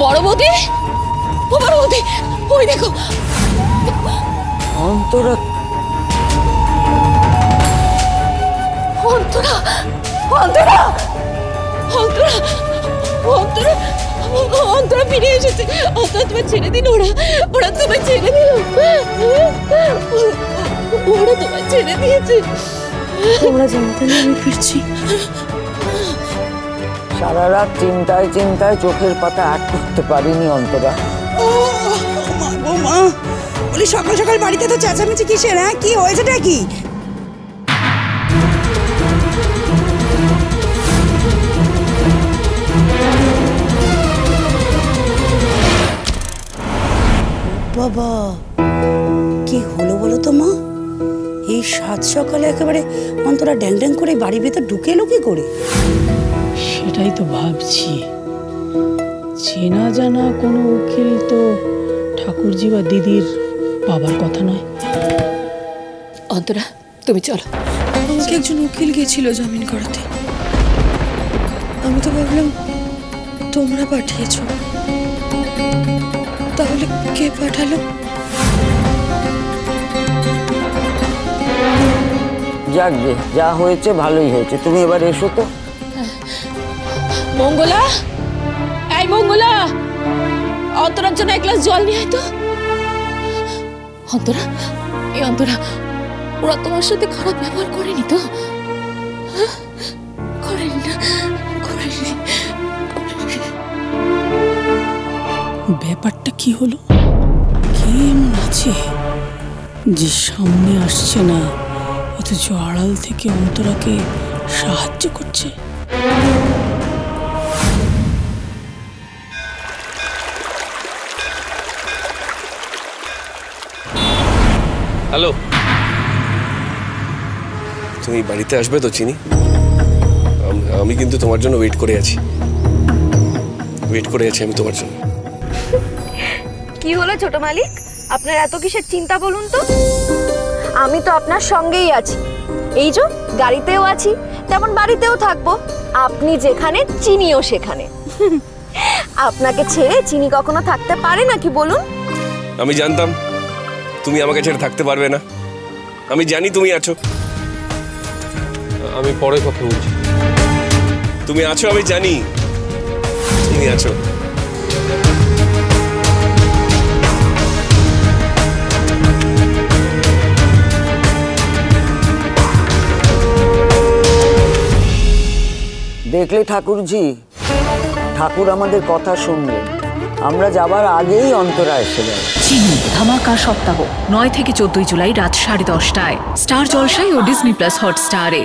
বড় বৌদি, ও বড় বৌদি, ওই দেখো অন্তরা। অন্তরা, অন্তরা, অন্তরা, অন্তরা, অন্তরা ফিরে এসেছে। অন্তরা তোমার ছেড়ে দিল, ওরা তোমায় ছেড়ে দিল, ওরা তোমায় ছেড়ে দিয়েছে। তোমরা জানতে না আমি ফিরছি। সারা রাত চিন্তায় চিন্তায় চোখের পাতা আট করতে পারিনি অন্তরা। মা বলি সকাল সকাল বাড়িতে তো চেঁচামেচি কিসের? হ্যাঁ, কি হয়েছেটা কি? বাবা, কি হলো বলো তো মা? এই সাত সকালে একেবারে অন্তরা ড্যাং ড্যাং করে বাড়ির ভেতর ঢুকে এলো কি করে? সেটাই তো ভাবছি। চেনা জানা কোনো উকিল তো ঠাকুরজি বা দিদির বাবার কথা নয়। অন্তরা, তুমি চলো। আমাকে একজন উকিল গেছিল জামিন করাতে। আমি তো ভাবলাম তোমরা পাঠিয়েছো। তাহলে কে পাঠালো? যাক গে, যা হয়েছে ভালোই হয়েছে। তুমি এবার এসো তো। মঙ্গলা, এই মঙ্গলা, অন্তরার জন্য এক গ্লাস জল নিয়ে আয় তো। অন্তরা, এই অন্তরা, ওরা তোমার সাথে খারাপ ব্যবহার করেনি তো? করেনি না? করেনি। ব্যাপারটা কি হলো? কে এমন আছে যে সামনে আসছে না অথচ আড়াল থেকে অন্তরাকে সাহায্য করছে? হ্যালো, তুমি বাড়িতে আসবে তো চিনি? আমি কিন্তু তোমার জন্য ওয়েট করে আছি আমি তোমার জন্য। কি হলো ছোট মালিক, আপনার এত কিসের চিন্তা বলুন তো? আমি তো আপনার সঙ্গেই আছি, এই যে গাড়িতেও আছি, তেমন বাড়িতেও থাকবো। আপনি যেখানে চিনিও সেখানে। আপনাকে ছেড়ে চিনি কখনো থাকতে পারে নাকি বলুন? আমি জানতাম তুমি আমাকে ছেড়ে থাকতে পারবে না। আমি জানি তুমি আছো। আমি পরে কথা বলছি। তুমি আছো, আমি জানি তুমি আছো। দেখলে ঠাকুরজি, ঠাকুর আমাদের কথা শুনলেন। আমরা যাবার আগেই অন্তরা এসে গেল। চিনি ধামাকা সপ্তাহ 9 থেকে 14 জুলাই রাত 10:30টায় স্টার জলসায় ও ডিজনি প্লাস হটস্টারে।